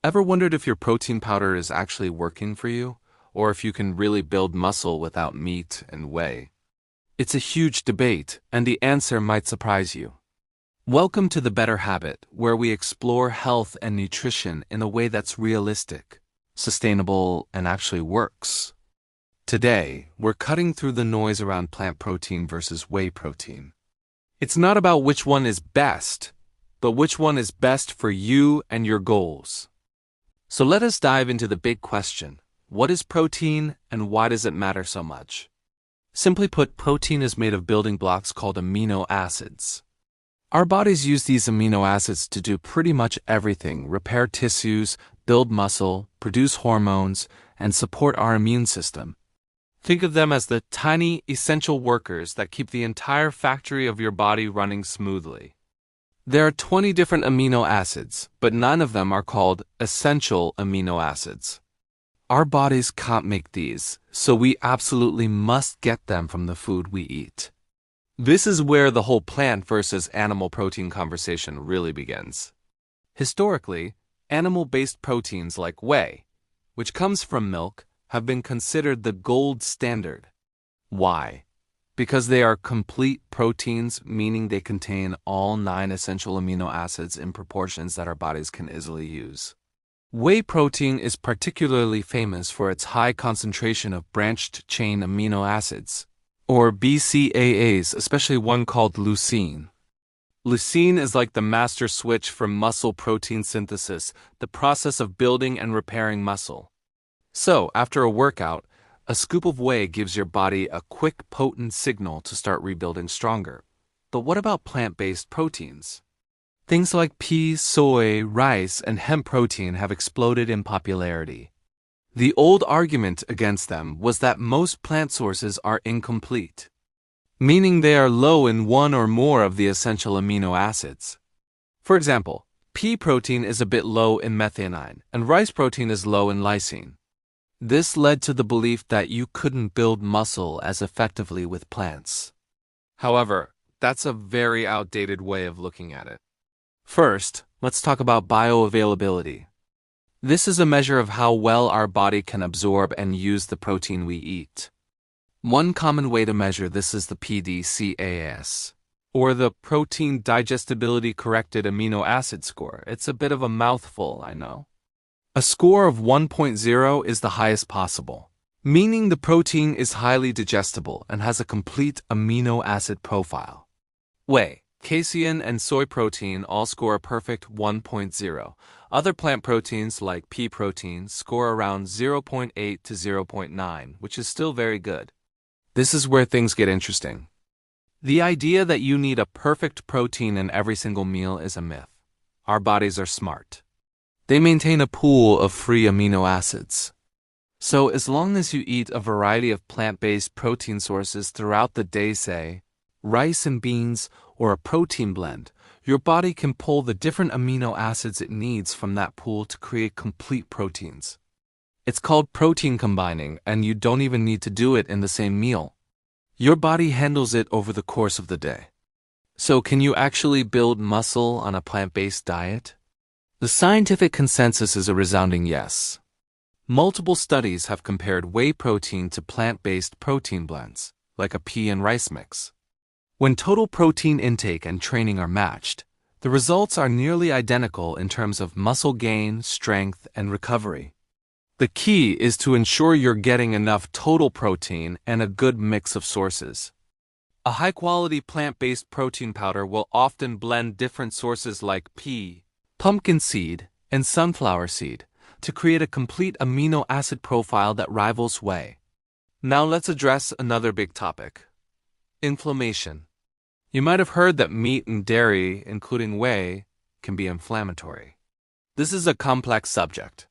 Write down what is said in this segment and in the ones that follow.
Ever wondered if your protein powder is actually working for you, or if you can really build muscle without meat and whey? It's a huge debate, and the answer might surprise you. Welcome to The Better Habit, where we explore health and nutrition in a way that's realistic, sustainable, and actually works. Today, we're cutting through the noise around plant protein versus whey protein. It's not about which one is best, but which one is best for you and your goals. So let us dive into the big question: what is protein and why does it matter so much? Simply put, protein is made of building blocks called amino acids. Our bodies use these amino acids to do pretty much everything: repair tissues, build muscle, produce hormones, and support our immune system. Think of them as the tiny, essential workers that keep the entire factory of your body running smoothly. There are 20 different amino acids, but none of them are called essential amino acids. Our bodies can't make these, so we absolutely must get them from the food we eat. This is where the whole plant versus animal protein conversation really begins. Historically, animal-based proteins like whey, which comes from milk, have been considered the gold standard. Why? Because they are complete proteins, meaning they contain all 9 essential amino acids in proportions that our bodies can easily use. Whey protein is particularly famous for its high concentration of branched-chain amino acids, or BCAAs, especially one called leucine. Leucine is like the master switch for muscle protein synthesis, the process of building and repairing muscle. So, after a workout, a scoop of whey gives your body a quick, potent signal to start rebuilding stronger. But what about plant-based proteins? Things like pea, soy, rice, and hemp protein have exploded in popularity. The old argument against them was that most plant sources are incomplete, meaning they are low in one or more of the essential amino acids. For example, pea protein is a bit low in methionine, and rice protein is low in lysine. This led to the belief that you couldn't build muscle as effectively with plants. However, that's a very outdated way of looking at it. First, let's talk about bioavailability. This is a measure of how well our body can absorb and use the protein we eat. One common way to measure this is the PDCAAS, or the Protein Digestibility Corrected Amino Acid Score. It's a bit of a mouthful, I know. A score of 1.0 is the highest possible, meaning the protein is highly digestible and has a complete amino acid profile. Whey, casein, and soy protein all score a perfect 1.0. Other plant proteins like pea protein score around 0.8 to 0.9, which is still very good. This is where things get interesting. The idea that you need a perfect protein in every single meal is a myth. Our bodies are smart. They maintain a pool of free amino acids. So as long as you eat a variety of plant-based protein sources throughout the day, say, rice and beans, or a protein blend, your body can pull the different amino acids it needs from that pool to create complete proteins. It's called protein combining, and you don't even need to do it in the same meal. Your body handles it over the course of the day. So can you actually build muscle on a plant-based diet? The scientific consensus is a resounding yes. Multiple studies have compared whey protein to plant-based protein blends, like a pea and rice mix. When total protein intake and training are matched, the results are nearly identical in terms of muscle gain, strength, and recovery. The key is to ensure you're getting enough total protein and a good mix of sources. A high-quality plant-based protein powder will often blend different sources like pea, pumpkin seed, and sunflower seed to create a complete amino acid profile that rivals whey. Now let's address another big topic: inflammation. You might have heard that meat and dairy, including whey, can be inflammatory. This is a complex subject.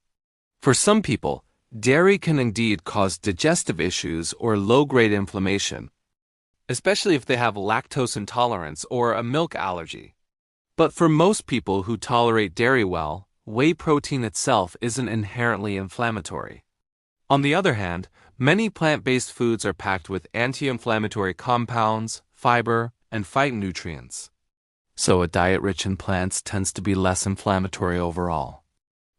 For some people, dairy can indeed cause digestive issues or low-grade inflammation, especially if they have lactose intolerance or a milk allergy. But for most people who tolerate dairy well, whey protein itself isn't inherently inflammatory. On the other hand, many plant-based foods are packed with anti-inflammatory compounds, fiber, and phytonutrients. So a diet rich in plants tends to be less inflammatory overall.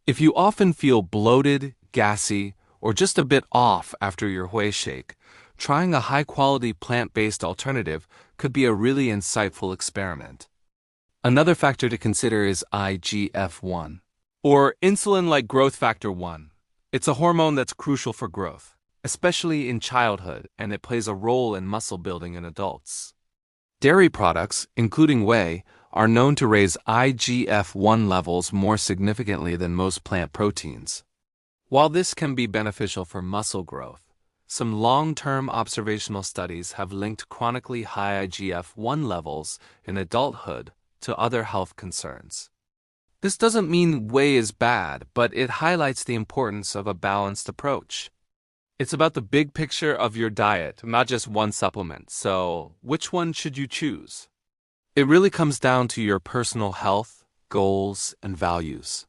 If you often feel bloated, gassy, or just a bit off after your Whey shake, trying a high-quality plant-based alternative could be a really insightful experiment. Another factor to consider is IGF-1, or insulin-like growth factor 1. It's a hormone that's crucial for growth, especially in childhood, and it plays a role in muscle building in adults. Dairy products, including whey, are known to raise IGF-1 levels more significantly than most plant proteins. While this can be beneficial for muscle growth, some long-term observational studies have linked chronically high IGF-1 levels in adulthood to other health concerns. This doesn't mean whey is bad, but it highlights the importance of a balanced approach. It's about the big picture of your diet, not just one supplement, so which one should you choose? It really comes down to your personal health, goals, and values.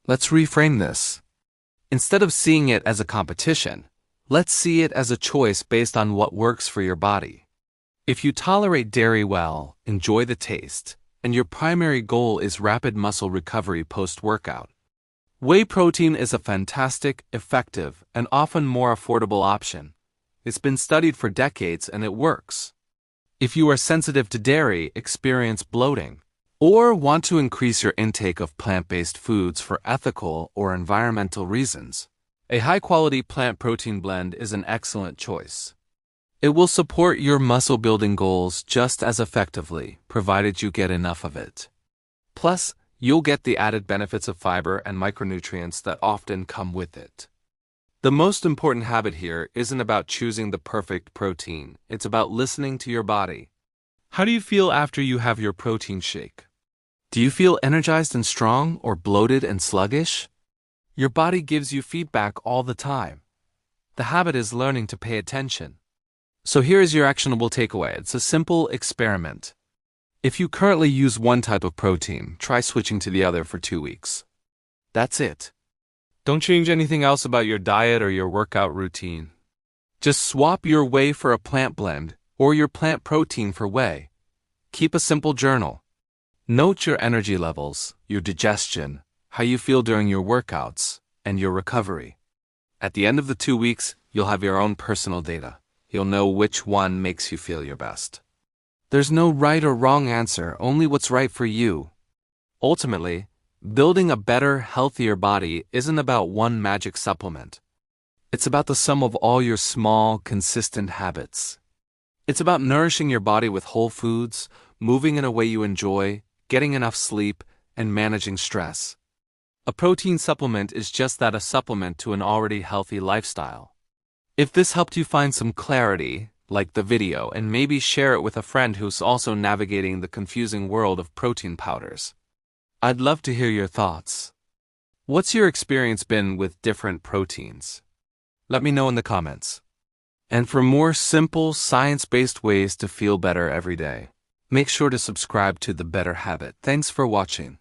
Let's reframe this. Instead of seeing it as a competition, let's see it as a choice based on what works for your body. If you tolerate dairy well, enjoy the taste, and your primary goal is rapid muscle recovery post-workout, whey protein is a fantastic, effective, and often more affordable option. It's been studied for decades and it works. If you are sensitive to dairy, experience bloating, or want to increase your intake of plant-based foods for ethical or environmental reasons, a high-quality plant protein blend is an excellent choice. It will support your muscle-building goals just as effectively, provided you get enough of it. Plus, you'll get the added benefits of fiber and micronutrients that often come with it. The most important habit here isn't about choosing the perfect protein, it's about listening to your body. How do you feel after you have your protein shake? Do you feel energized and strong or bloated and sluggish? Your body gives you feedback all the time. The habit is learning to pay attention. So here is your actionable takeaway. It's a simple experiment. If you currently use one type of protein, try switching to the other for 2 weeks. That's it. Don't change anything else about your diet or your workout routine. Just swap your whey for a plant blend or your plant protein for whey. Keep a simple journal. Note your energy levels, your digestion, how you feel during your workouts, and your recovery. At the end of the 2 weeks, you'll have your own personal data. You'll know which one makes you feel your best. There's no right or wrong answer, only what's right for you. Ultimately, building a better, healthier body isn't about one magic supplement. It's about the sum of all your small, consistent habits. It's about nourishing your body with whole foods, moving in a way you enjoy, getting enough sleep, and managing stress. A protein supplement is just that, a supplement to an already healthy lifestyle. If this helped you find some clarity, like the video and maybe share it with a friend who's also navigating the confusing world of protein powders. I'd love to hear your thoughts. What's your experience been with different proteins? Let me know in the comments. And for more simple, science-based ways to feel better every day, make sure to subscribe to The Better Habit. Thanks for watching.